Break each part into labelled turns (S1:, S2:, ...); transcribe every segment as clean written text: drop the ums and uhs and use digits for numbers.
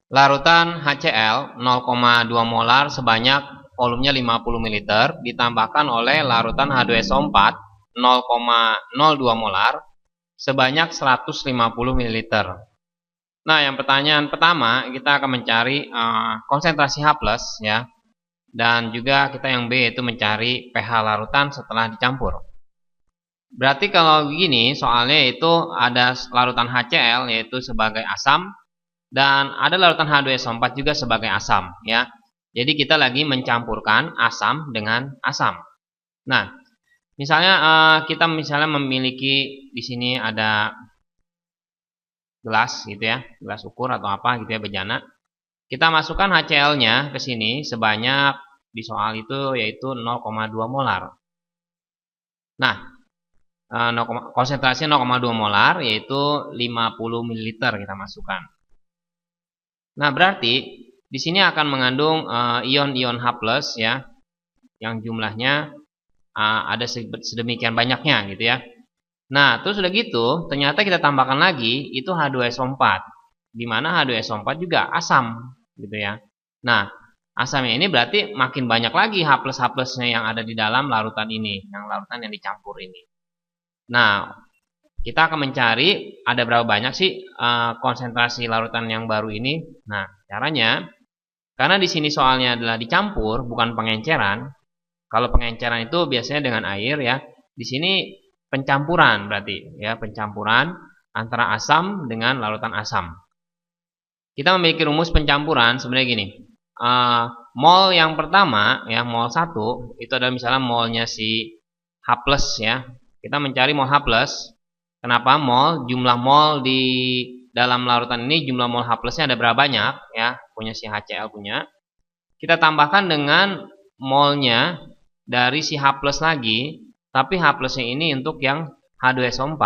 S1: Larutan HCl 0,2 molar sebanyak volumenya 50 ml ditambahkan oleh larutan H2SO4 0,02 molar sebanyak 150 ml. Nah, yang pertanyaan pertama kita akan mencari konsentrasi H+ ya. Dan juga kita yang B itu mencari pH larutan setelah dicampur. Berarti kalau begini soalnya itu ada larutan HCl yaitu sebagai asam dan ada larutan H2SO4 juga sebagai asam ya. Jadi kita lagi mencampurkan asam dengan asam. Nah, misalnya kita memiliki di sini ada gelas gitu ya, gelas ukur atau apa gitu ya, bejana. Kita masukkan HCl-nya ke sini sebanyak di soal itu yaitu 0,2 molar. Nah, konsentrasi 0,2 molar yaitu 50 ml kita masukkan. Nah, berarti di sini akan mengandung ion-ion H+ ya, yang jumlahnya ada sedemikian banyaknya gitu ya. Nah, terus udah gitu, ternyata kita tambahkan lagi itu H2SO4, di mana H2SO4 juga asam gitu ya. Nah, asamnya ini berarti makin banyak lagi H+nya yang ada di dalam larutan ini, larutan yang dicampur ini. Nah, kita akan mencari ada berapa banyak sih konsentrasi larutan yang baru ini. Nah, caranya karena di sini soalnya adalah dicampur bukan pengenceran. Kalau pengenceran itu biasanya dengan air ya. Di sini pencampuran berarti ya, pencampuran antara asam dengan larutan asam. Kita memiliki rumus pencampuran sebenarnya gini. Mol yang pertama ya, mol 1 itu adalah misalnya molnya si H+ ya. Kita mencari mol H+. Kenapa? Jumlah mol di dalam larutan ini, jumlah mol H+-nya ada berapa banyak ya, punya si HCl punya. Kita tambahkan dengan molnya dari si H+ lagi, tapi H+-nya ini untuk yang H2SO4,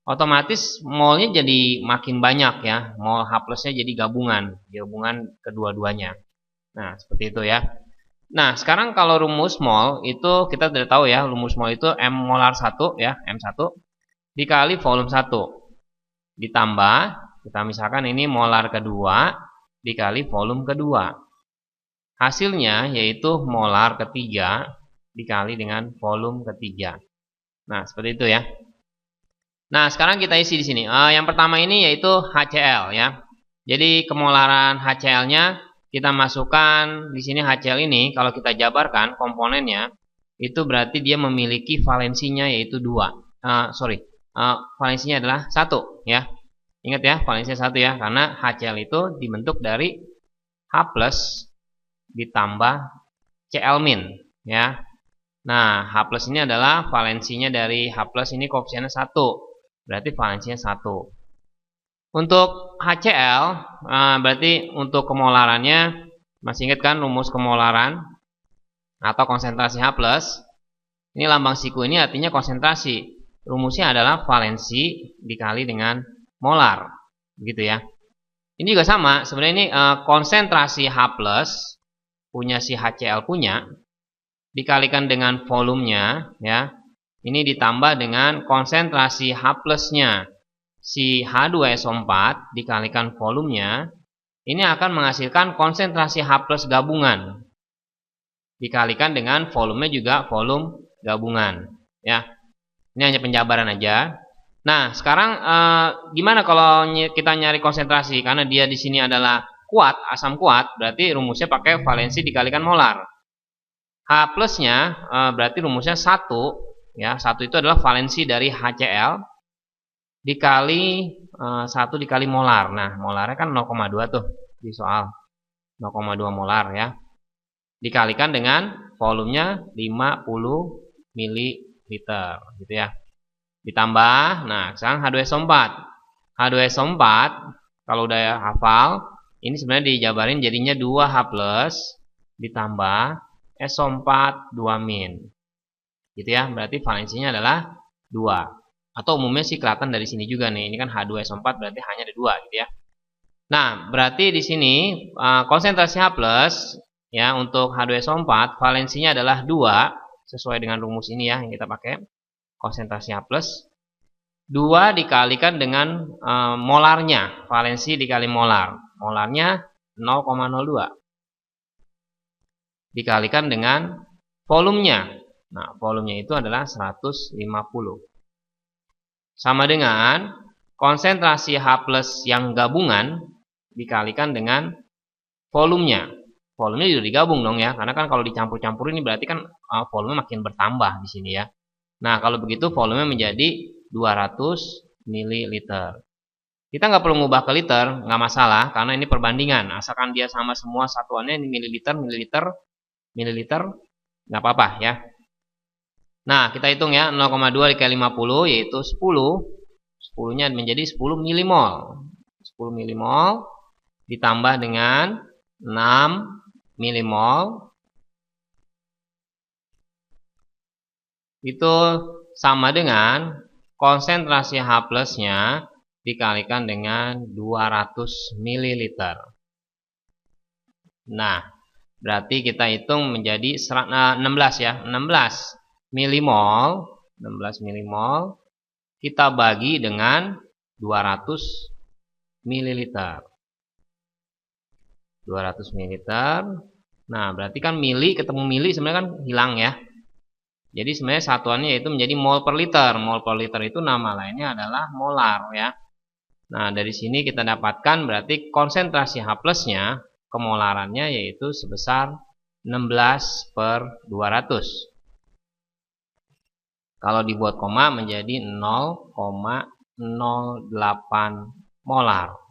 S1: otomatis molnya jadi makin banyak ya, mol H+-nya jadi gabungan kedua-duanya. Nah, seperti itu ya. Nah, sekarang kalau rumus mol itu kita sudah tahu ya, rumus mol itu M molar 1 ya, M1 dikali volume 1 ditambah, kita misalkan ini molar kedua dikali volume kedua. Hasilnya yaitu molar ketiga dikali dengan volume ketiga. Nah, seperti itu ya. Nah, sekarang kita isi di sini. Yang pertama ini yaitu HCl ya. Jadi kemolaran HCl-nya kita masukkan di sini. HCl ini kalau kita jabarkan komponennya itu berarti dia memiliki valensinya yaitu 2. Valensinya adalah 1 ya. Ingat ya, valensinya 1 ya, karena HCl itu dibentuk dari H+ ditambah Cl- ya. Nah, H+ ini adalah valensinya dari H+ ini koefisiennya 1. Berarti valensinya 1. Untuk HCl, berarti untuk kemolarannya, masih ingat kan rumus kemolaran atau konsentrasi H+? Ini lambang siku ini artinya konsentrasi. Rumusnya adalah valensi dikali dengan molar, begitu ya. Ini juga sama, sebenarnya ini konsentrasi H+ punya si HCl punya dikalikan dengan volumenya ya. Ini ditambah dengan konsentrasi H+-nya si H2SO4 dikalikan volumenya, ini akan menghasilkan konsentrasi H+ gabungan dikalikan dengan volumenya juga volume gabungan ya. Ini hanya penjabaran aja. Nah, sekarang gimana kalau kita nyari konsentrasi? Karena dia di sini adalah kuat, asam kuat, berarti rumusnya pakai valensi dikalikan molar. H+-nya berarti rumusnya 1 ya. 1 itu adalah valensi dari HCl dikali 1 dikali molar. Nah, molarnya kan 0,2 tuh di soal. 0,2 molar ya. Dikalikan dengan volumenya 50 ml gitu ya. Ditambah, nah sekarang H2SO4. H2SO4 kalau udah hafal, ini sebenarnya dijabarin jadinya 2H+ ditambah SO4 2-. Gitu ya, berarti valensinya adalah 2. Atau umumnya sih kelihatan dari sini juga nih. Ini kan H2SO4 berarti hanya ada 2 gitu ya. Nah, berarti di sini konsentrasi H+ ya untuk H2SO4 valensinya adalah 2 sesuai dengan rumus ini ya yang kita pakai. Konsentrasi H+, 2 dikalikan dengan molarnya, valensi dikali molar. Molarnya 0,02 dikalikan dengan volumenya. Nah, volumenya itu adalah 150. Sama dengan konsentrasi H+ yang gabungan dikalikan dengan volumenya. Volumenya juga digabung dong ya, karena kan kalau dicampur-campur ini berarti kan volume makin bertambah di sini ya. Nah, kalau begitu volume menjadi 200 ml. Kita nggak perlu ngubah ke liter, nggak masalah, karena ini perbandingan. Asalkan dia sama semua satuannya, ini mililiter, mililiter, nggak apa-apa ya. Nah, kita hitung ya, 0,2 dikali 50 yaitu 10. 10-nya menjadi 10 milimol. 10 milimol ditambah dengan 6 milimol itu sama dengan konsentrasi H+-nya dikalikan dengan 200 ml. Nah, berarti kita hitung menjadi 16 ya, 16 milimol, 16 milimol kita bagi dengan 200 ml. 200 ml. Nah, berarti kan mili ketemu mili sebenarnya kan hilang ya. Jadi sebenarnya satuannya yaitu menjadi mol per liter. Mol per liter itu nama lainnya adalah molar ya. Nah, dari sini kita dapatkan berarti konsentrasi H+-nya kemolarannya yaitu sebesar 16/200. Kalau dibuat koma menjadi 0,08 molar.